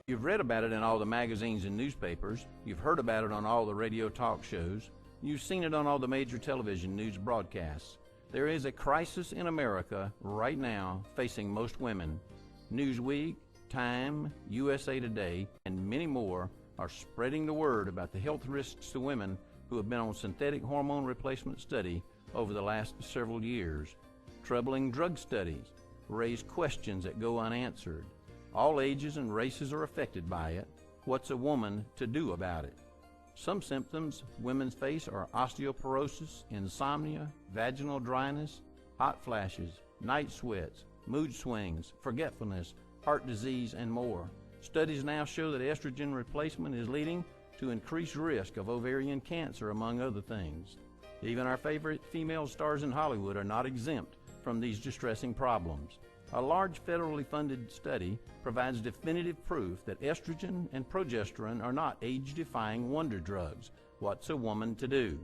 You've read about it in all the magazines and newspapers. You've heard about it on all the radio talk shows. You've seen it on all the major television news broadcasts. There is a crisis in America right now facing most women. Newsweek, Time, USA Today, and many more are spreading the word about the health risks to women who have been on synthetic hormone replacement study over the last several years. Troubling drug studies raise questions that go unanswered. All ages and races are affected by it. What's a woman to do about it? Some symptoms women face are osteoporosis, insomnia, vaginal dryness, hot flashes, night sweats, mood swings, forgetfulness, heart disease, and more. Studies now show that estrogen replacement is leading to increased risk of ovarian cancer, among other things. Even our favorite female stars in Hollywood are not exempt from these distressing problems. A large federally funded study provides definitive proof that estrogen and progesterone are not age-defying wonder drugs. What's a woman to do?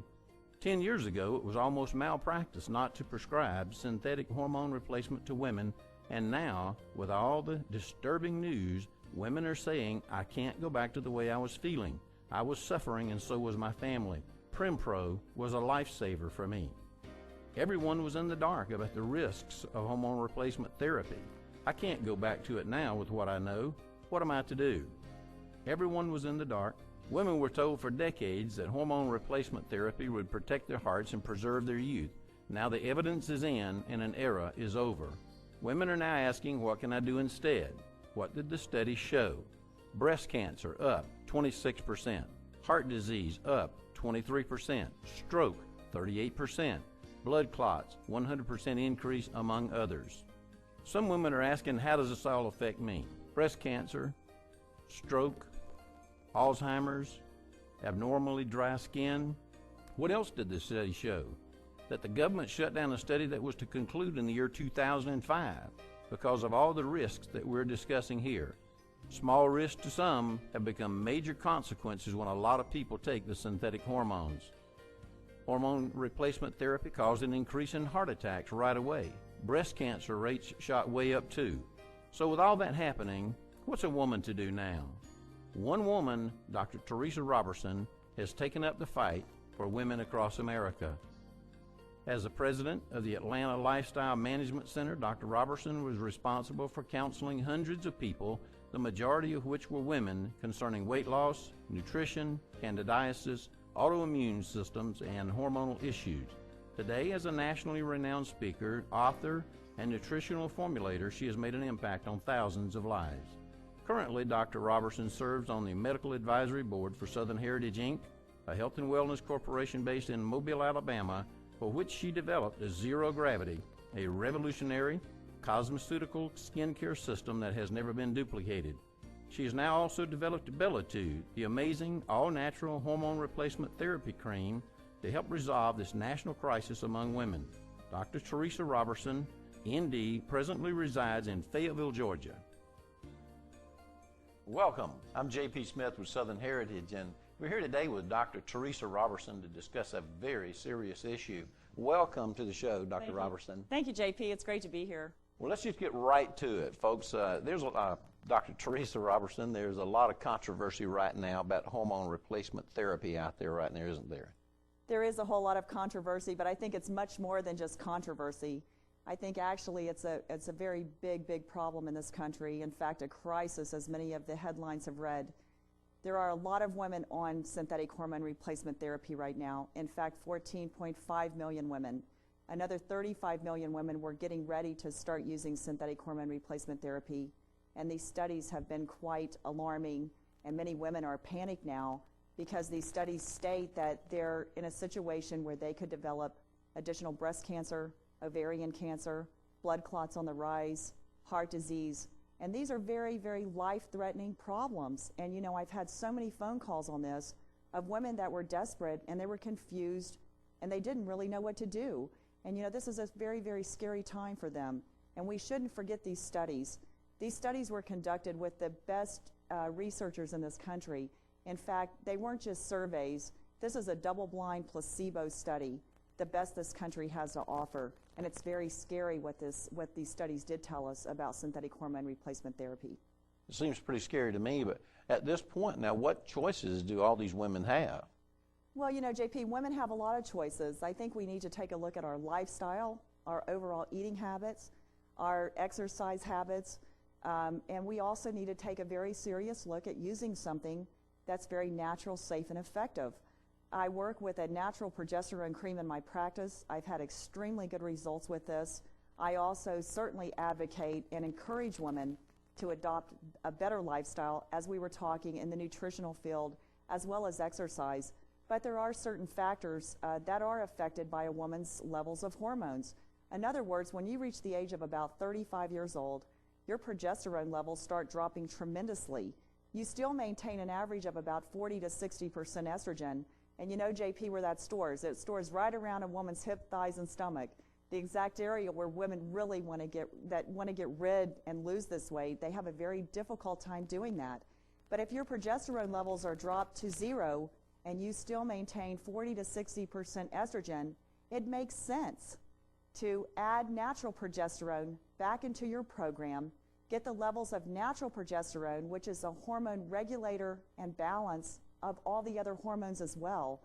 10 years ago, it was almost malpractice not to prescribe synthetic hormone replacement to women, and now, with all the disturbing news, women are saying, I can't go back to the way I was feeling. I was suffering and so was my family. Prempro was a lifesaver for me. Everyone was in the dark about the risks of hormone replacement therapy. I can't go back to it now with what I know. What am I to do? Everyone was in the dark. Women were told for decades that hormone replacement therapy would protect their hearts and preserve their youth. Now the evidence is in and an era is over. Women are now asking, what can I do instead? What did the study show? Breast cancer up 26%, heart disease up 23%, stroke 38%, blood clots 100% increase, among others. Some women are asking, how does this all affect me? Breast cancer, stroke, Alzheimer's, abnormally dry skin. What else did this study show? That the government shut down a study that was to conclude in the year 2005 because of all the risks that we're discussing here. Small risks to some have become major consequences when a lot of people take the synthetic hormones. Hormone replacement therapy caused an increase in heart attacks right away. Breast cancer rates shot way up too. So with all that happening, what's a woman to do now? One woman, Dr. Teresa Robertson, has taken up the fight for women across America. As the president of the Atlanta Lifestyle Management Center, Dr. Robertson was responsible for counseling hundreds of people, the majority of which were women, concerning weight loss, nutrition, candidiasis, autoimmune systems, and hormonal issues. Today, as a nationally renowned speaker, author, and nutritional formulator, she has made an impact on thousands of lives. Currently, Dr. Robertson serves on the Medical Advisory Board for Southern Heritage, Inc., a health and wellness corporation based in Mobile, Alabama, for which she developed a Zero Gravity, a revolutionary cosmeceutical skincare system that has never been duplicated. She has now also developed Bellatude, the amazing all-natural hormone replacement therapy cream to help resolve this national crisis among women. Dr. Teresa Robertson, MD, presently resides in Fayetteville, Georgia. Welcome. I'm J.P. Smith with Southern Heritage, and we're here today with Dr. Teresa Robertson to discuss a very serious issue. Welcome to the show, Dr. Robertson. Thank you, J.P. It's great to be here. Well, let's just get right to it, folks. Dr. Teresa Robertson, there's a lot of controversy right now about hormone replacement therapy out there right now, isn't there? There is a whole lot of controversy, but I think it's much more than just controversy. I think actually it's a very big problem in this country. In fact, a crisis, as many of the headlines have read. There are a lot of women on synthetic hormone replacement therapy right now. In fact, 14.5 million women. Another 35 million women were getting ready to start using synthetic hormone replacement therapy. And these studies have been quite alarming, and many women are panicked now because these studies state that they're in a situation where they could develop additional breast cancer, ovarian cancer, blood clots on the rise, heart disease. And these are very life-threatening problems. And you know, I've had so many phone calls on this of women that were desperate and they were confused and they didn't really know what to do. And you know, this is a very scary time for them. And we shouldn't forget these studies. These studies were conducted with the best researchers in this country. In fact, they weren't just surveys. This is a double-blind placebo study, the best this country has to offer. And it's very scary what these studies did tell us about synthetic hormone replacement therapy. It seems pretty scary to me, but at this point now, what choices do all these women have? Well, you know, JP, women have a lot of choices. I think we need to take a look at our lifestyle, our overall eating habits, our exercise habits, and we also need to take a very serious look at using something that's very natural, safe, and effective. I work with a natural progesterone cream in my practice. I've had extremely good results with this. I also certainly advocate and encourage women to adopt a better lifestyle, as we were talking in the nutritional field, as well as exercise. But there are certain factors that are affected by a woman's levels of hormones. In other words, when you reach the age of about 35 years old, your progesterone levels start dropping tremendously. You still maintain an average of about 40 to 60% estrogen. And you know, JP, where that stores? It stores right around a woman's hip, thighs, and stomach. The exact area where women really want to get rid and lose this weight. They have a very difficult time doing that. But if your progesterone levels are dropped to zero and you still maintain 40 to 60% estrogen, it makes sense to add natural progesterone back into your program, get the levels of natural progesterone, which is a hormone regulator and balance of all the other hormones as well.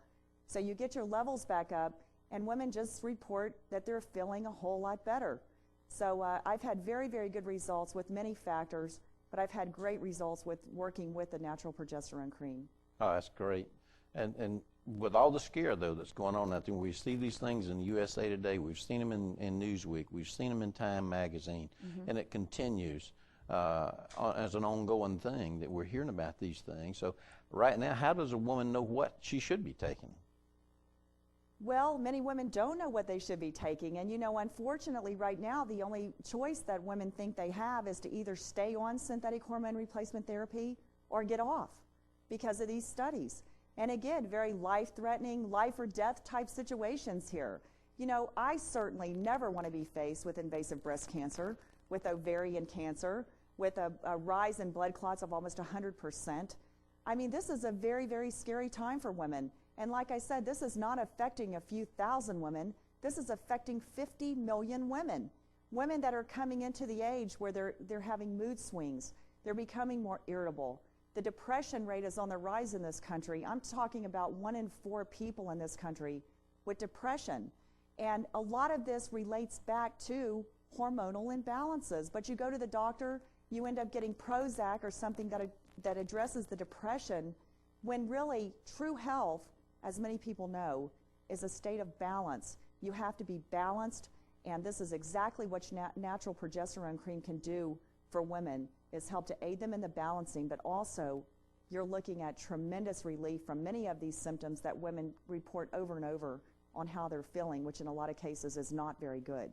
So you get your levels back up, and women just report that they're feeling a whole lot better. So I've had very, very good results with many factors, but I've had great results with working with the natural progesterone cream. Oh, that's great. And with all the scare, though, that's going on out there, we see these things in USA Today. We've seen them in Newsweek. We've seen them in Time Magazine. And it continues as an ongoing thing that we're hearing about these things. So right now, how does a woman know what she should be taking? Well, many women don't know what they should be taking. And, you know, unfortunately, right now, the only choice that women think they have is to either stay on synthetic hormone replacement therapy or get off because of these studies. And again, very life-threatening, life or death type situations here. You know, I certainly never want to be faced with invasive breast cancer, with ovarian cancer, with a rise in blood clots of almost 100%. I mean, this is a very, very scary time for women. And like I said, this is not affecting a few thousand women. This is affecting 50 million women. Women that are coming into the age where they're having mood swings. They're becoming more irritable. The depression rate is on the rise in this country. I'm talking about 1 in 4 people in this country with depression. And a lot of this relates back to hormonal imbalances. But you go to the doctor, you end up getting Prozac or something that addresses the depression, when really true health, as many people know, is a state of balance. You have to be balanced, and this is exactly what natural progesterone cream can do for women, is help to aid them in the balancing, but also you're looking at tremendous relief from many of these symptoms that women report over and over on how they're feeling, which in a lot of cases is not very good.